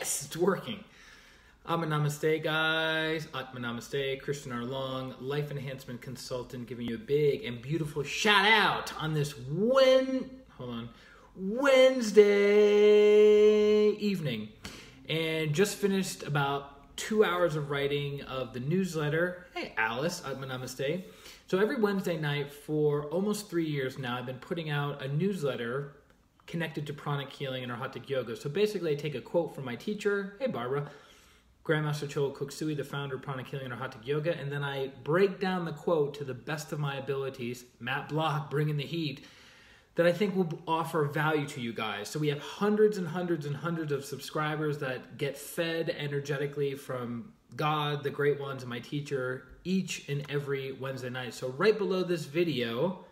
Yes, it's working. Atma Namaste, guys. Atma Namaste. Christian R. Long, life enhancement consultant, giving you a big and beautiful shout out on this Wednesday evening. And just finished about 2 hours of writing of the newsletter. Hey, Alice, Atma Namaste. So every Wednesday night for almost 3 years now, I've been putting out a newsletter connected to pranic healing and Arhatic yoga. So basically I take a quote from my teacher, hey Barbara, Grandmaster Choa Koksui, the founder of pranic healing and Arhatic yoga, and then I break down the quote to the best of my abilities, Matt Block, bringing the heat, that I think will offer value to you guys. So we have hundreds and hundreds and hundreds of subscribers that get fed energetically from God, the great ones, and my teacher each and every Wednesday night. So right below this video,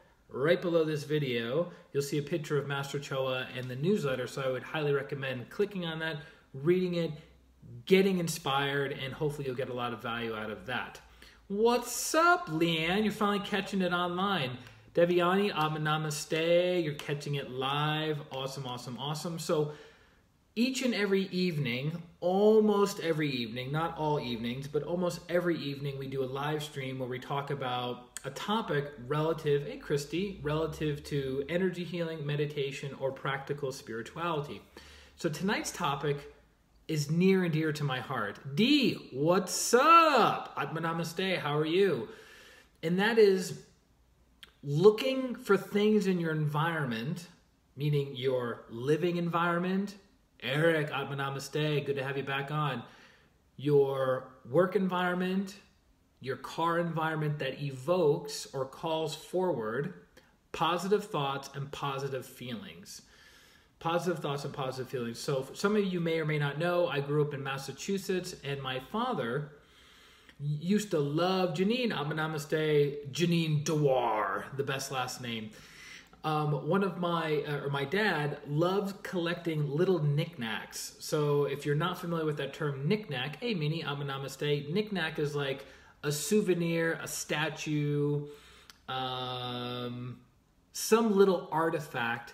you'll see a picture of Master Choa and the newsletter. So I would highly recommend clicking on that, reading it, getting inspired, and hopefully you'll get a lot of value out of that. What's up, Leanne? You're finally catching it online. Devyani, Atma Namaste. You're catching it live. Awesome, awesome, awesome. So each and every evening, almost every evening, not all evenings, but almost every evening, we do a live stream where we talk about a topic relative, hey Christy, relative to energy healing, meditation, or practical spirituality. So tonight's topic is near and dear to my heart. D, what's up? Atma Namaste, how are you? And that is looking for things in your environment, meaning your living environment. Eric, Atma Namaste, good to have you back on. Your work environment, your car environment that evokes or calls forward positive thoughts and positive feelings. Positive thoughts and positive feelings. So some of you may or may not know, I grew up in Massachusetts, and my father used to love Janine, Atma Namaste, Janine Dewar, the best last name. My dad loved collecting little knickknacks. So if you're not familiar with that term knickknack, hey Minnie, Atma Namaste, knickknack is like a souvenir, a statue, some little artifact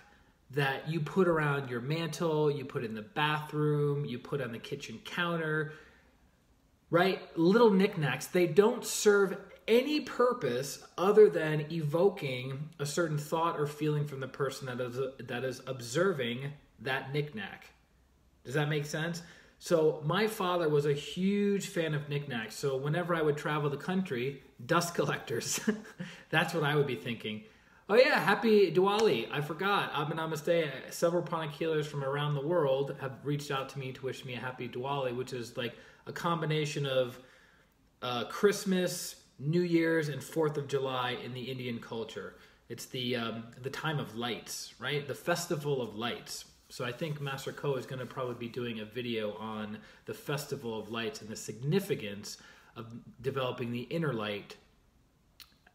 that you put around your mantle, you put in the bathroom, you put on the kitchen counter, right? Little knickknacks. They don't serve any purpose other than evoking a certain thought or feeling from the person that is observing that knickknack. Does that make sense? So my father was a huge fan of knickknacks. So whenever I would travel the country, dust collectors, that's what I would be thinking. Oh yeah, happy Diwali. I forgot. Atma Namaste. Several pranic healers from around the world have reached out to me to wish me a happy Diwali, which is like a combination of Christmas, New Year's, and 4th of July in the Indian culture. It's the time of lights, right? The festival of lights. So I think Master Ko is going to probably be doing a video on the festival of lights and the significance of developing the inner light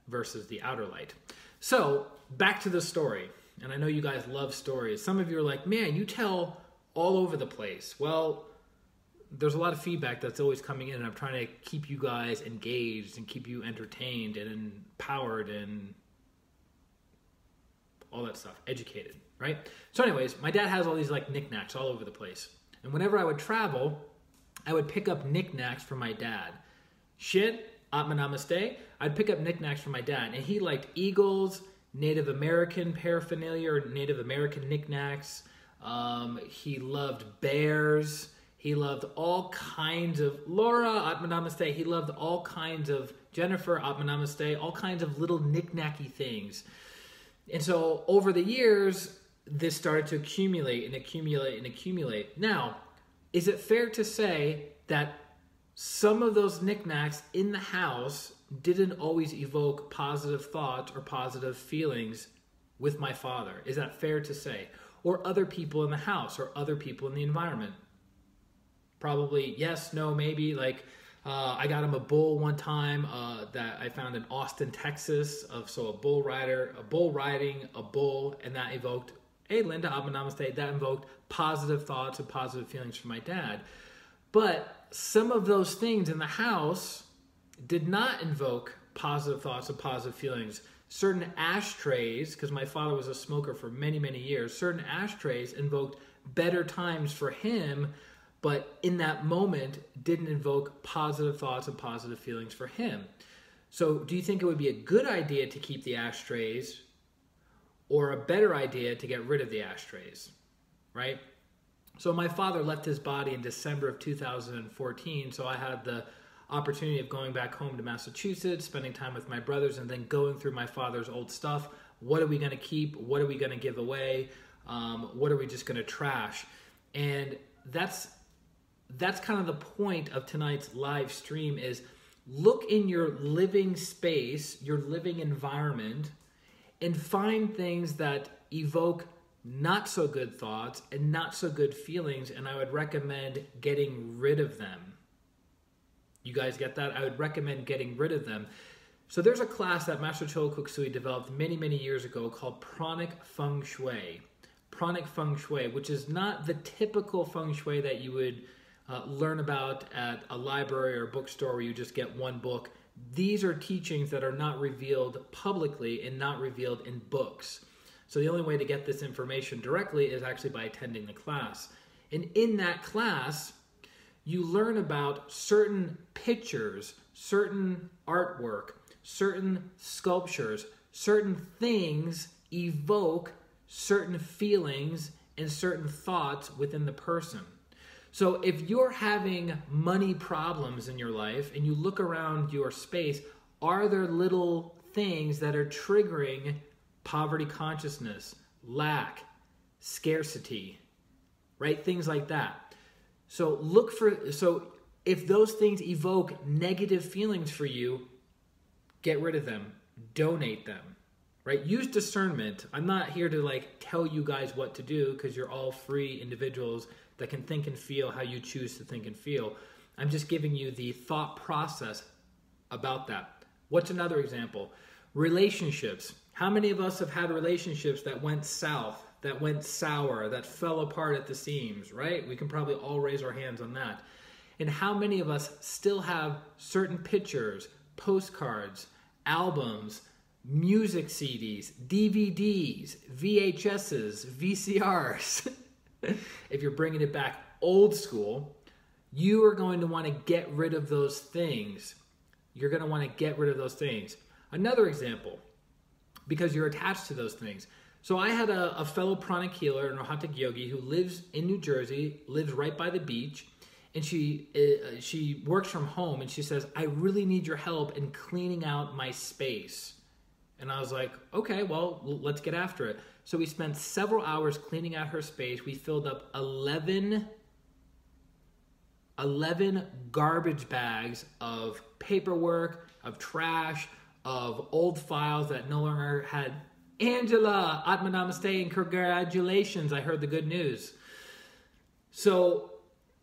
versus the outer light. So back to the story. And I know you guys love stories. Some of you are like, man, you tell all over the place. Well, there's a lot of feedback that's always coming in, and I'm trying to keep you guys engaged and keep you entertained and empowered and all that stuff, educated, right? So anyways, my dad has all these like knickknacks all over the place. And whenever I would travel, I would pick up knickknacks for my dad. Shit, Atma Namaste, I'd pick up knickknacks for my dad. And he liked eagles, Native American paraphernalia or Native American knickknacks. He loved bears. He loved all kinds of, Laura, Atma Namaste, he loved all kinds of, Jennifer, Atma Namaste, all kinds of little knick-knacky things. And so over the years, this started to accumulate and accumulate and accumulate. Now, is it fair to say that some of those knickknacks in the house didn't always evoke positive thoughts or positive feelings with my father? Is that fair to say? Or other people in the house or other people in the environment? Probably yes, no, maybe. Like I got him a bull one time that I found in Austin, Texas. So a bull riding a bull, and that evoked, hey Linda, Atma Namaste, that invoked positive thoughts and positive feelings for my dad. But some of those things in the house did not invoke positive thoughts and positive feelings. Certain ashtrays, because my father was a smoker for many, many years, certain ashtrays invoked better times for him, but in that moment didn't invoke positive thoughts and positive feelings for him. So do you think it would be a good idea to keep the ashtrays or a better idea to get rid of the ashtrays, right? So my father left his body in December of 2014, so I had the opportunity of going back home to Massachusetts, spending time with my brothers, and then going through my father's old stuff. What are we going to keep? What are we going to give away? What are we just going to trash? And that's kind of the point of tonight's live stream is look in your living space, your living environment, and find things that evoke not so good thoughts and not so good feelings, and I would recommend getting rid of them. You guys get that? I would recommend getting rid of them. So there's a class that Master Choa Kok Sui developed many, many years ago called Pranic Feng Shui. Pranic Feng Shui, which is not the typical Feng Shui that you would learn about at a library or bookstore where you just get one book. These are teachings that are not revealed publicly and not revealed in books. So the only way to get this information directly is actually by attending the class. And in that class, you learn about certain pictures, certain artwork, certain sculptures, certain things evoke certain feelings and certain thoughts within the person. So if you're having money problems in your life and you look around your space, are there little things that are triggering poverty consciousness, lack, scarcity, right? Things like that. So if those things evoke negative feelings for you, get rid of them, donate them, right? Use discernment. I'm not here to tell you guys what to do because you're all free individuals that can think and feel how you choose to think and feel. I'm just giving you the thought process about that. What's another example? Relationships. How many of us have had relationships that went south, that went sour, that fell apart at the seams, right? We can probably all raise our hands on that. And how many of us still have certain pictures, postcards, albums, music CDs, DVDs, VHSs, VCRs? If you're bringing it back old school, you are going to want to get rid of those things. You're going to want to get rid of those things. Another example, because you're attached to those things. So I had a fellow pranic healer, an Rohantic yogi, who lives in New Jersey, lives right by the beach, and she works from home, and she says, I really need your help in cleaning out my space. And I was like, okay, well, let's get after it. So we spent several hours cleaning out her space. We filled up 11 garbage bags of paperwork, of trash, of old files that no longer had. Angela, Atma Namaste, and congratulations. I heard the good news. So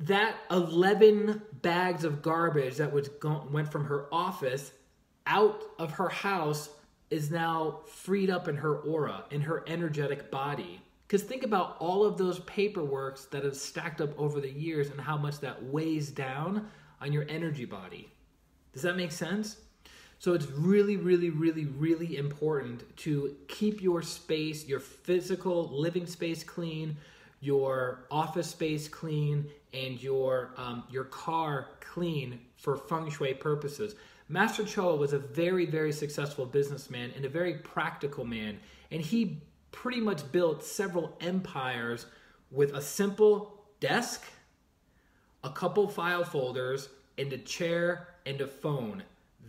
that 11 bags of garbage that went from her office out of her house is now freed up in her aura, in her energetic body. Because think about all of those paperworks that have stacked up over the years and how much that weighs down on your energy body. Does that make sense? So it's really, really, really, really important to keep your space, your physical living space clean, your office space clean, and your car clean for feng shui purposes. Master Choa was a very, very successful businessman and a very practical man, and he pretty much built several empires with a simple desk, a couple file folders, and a chair and a phone.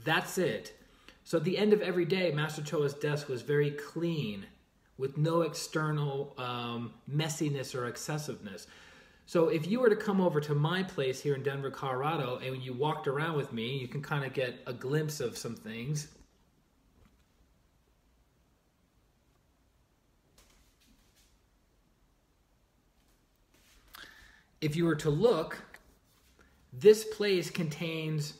That's it. So at the end of every day, Master Choa's desk was very clean with no external messiness or excessiveness. So if you were to come over to my place here in Denver, Colorado, and you walked around with me, you can kind of get a glimpse of some things. If you were to look, this place contains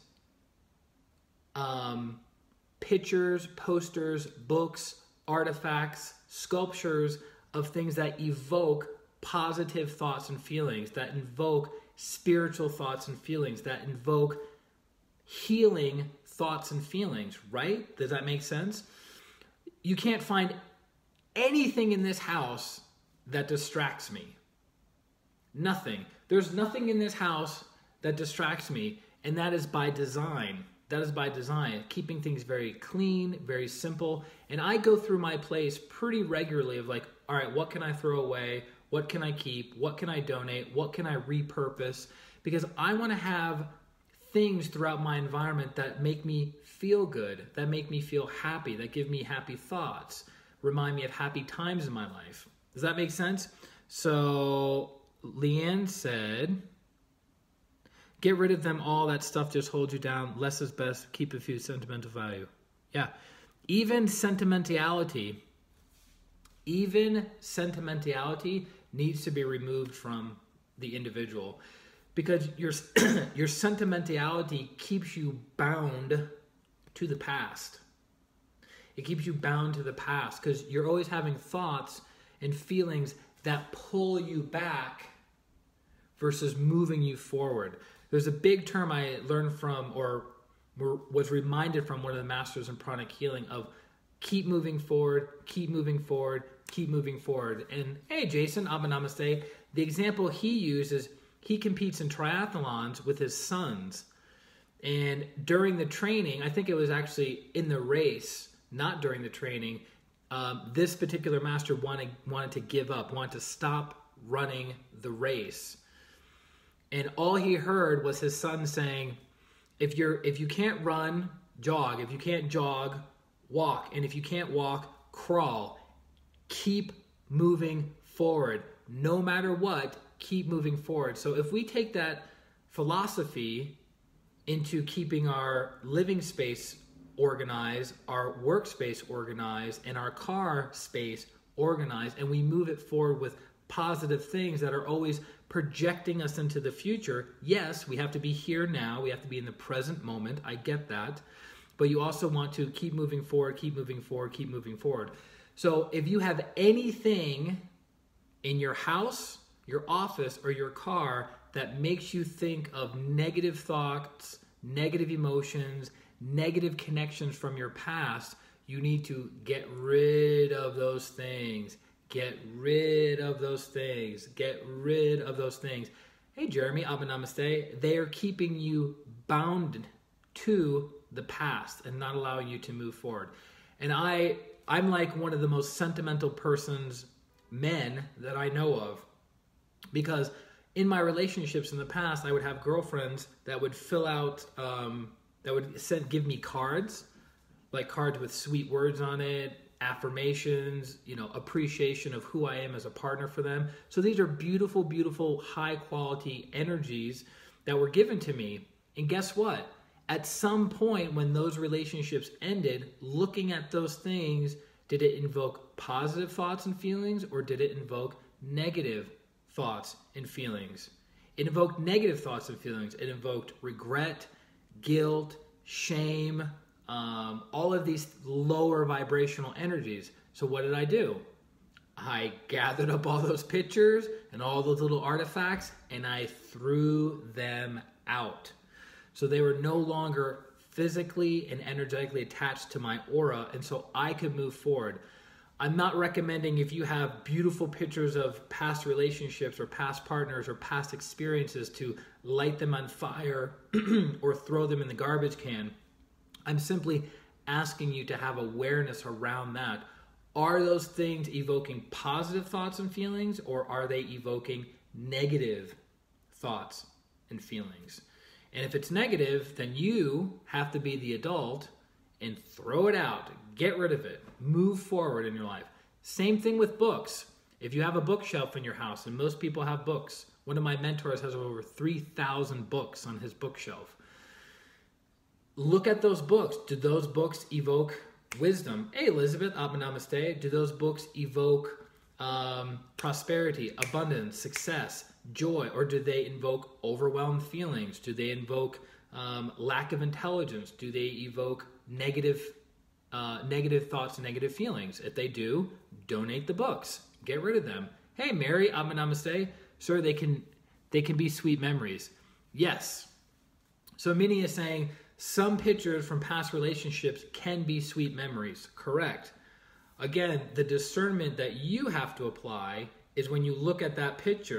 pictures, posters, books, artifacts, sculptures of things that evoke positive thoughts and feelings, that invoke spiritual thoughts and feelings, that invoke healing thoughts and feelings, right? Does that make sense? You can't find anything in this house that distracts me. Nothing. There's nothing in this house that distracts me, and that is by design. That is by design, keeping things very clean, very simple. And I go through my place pretty regularly of like, all right, what can I throw away? What can I keep? What can I donate? What can I repurpose? Because I want to have things throughout my environment that make me feel good, that make me feel happy, that give me happy thoughts, remind me of happy times in my life. Does that make sense? So Leanne said, get rid of them all. That stuff just holds you down. Less is best. Keep a few sentimental value. Yeah. Even sentimentality needs to be removed from the individual, because your sentimentality keeps you bound to the past. It keeps you bound to the past because you're always having thoughts and feelings that pull you back versus moving you forward. There's a big term I learned from, or was reminded from one of the masters in pranic healing, of keep moving forward, keep moving forward, keep moving forward. And hey, Jason, Abba Namaste. The example he uses, he competes in triathlons with his sons. And during the training, I think it was actually in the race, not during the training, this particular master wanted to give up, wanted to stop running the race. And all he heard was his son saying, if you can't run, jog. If you can't jog, walk. And if you can't walk, crawl. Keep moving forward. No matter what, keep moving forward. So if we take that philosophy into keeping our living space organized, our workspace organized, and our car space organized, and we move it forward with positive things that are always projecting us into the future. Yes, we have to be here now. We have to be in the present moment. I get that. But you also want to keep moving forward, keep moving forward, keep moving forward. So if you have anything in your house, your office, or your car that makes you think of negative thoughts, negative emotions, negative connections from your past, you need to get rid of those things. Get rid of those things. Get rid of those things. Hey, Jeremy, Abba Namaste. They are keeping you bound to the past and not allowing you to move forward. And I'm like one of the most sentimental men that I know of, because in my relationships in the past, I would have girlfriends that would fill out, give me cards, like cards with sweet words on it, affirmations, appreciation of who I am as a partner for them. So these are beautiful, beautiful, high quality energies that were given to me. And guess what? At some point when those relationships ended, looking at those things, did it invoke positive thoughts and feelings, or did it invoke negative thoughts and feelings? It invoked negative thoughts and feelings. It invoked regret, guilt, shame, all of these lower vibrational energies. So what did I do? I gathered up all those pictures and all those little artifacts, and I threw them out. So they were no longer physically and energetically attached to my aura, and so I could move forward. I'm not recommending, if you have beautiful pictures of past relationships or past partners or past experiences, to light them on fire or throw them in the garbage can. I'm simply asking you to have awareness around that. Are those things evoking positive thoughts and feelings, or are they evoking negative thoughts and feelings? And if it's negative, then you have to be the adult and throw it out. Get rid of it. Move forward in your life. Same thing with books. If you have a bookshelf in your house, and most people have books. One of my mentors has over 3,000 books on his bookshelf. Look at those books. Do those books evoke wisdom? Hey, Elizabeth, Abba Namaste. Do those books evoke prosperity, abundance, success, joy, or do they invoke overwhelmed feelings? Do they invoke lack of intelligence? Do they evoke negative thoughts and negative feelings? If they do, donate the books. Get rid of them. Hey, Mary, Abba Namaste. Sir, they can be sweet memories. Yes. So Minnie is saying some pictures from past relationships can be sweet memories. Correct. Again, the discernment that you have to apply is when you look at that picture,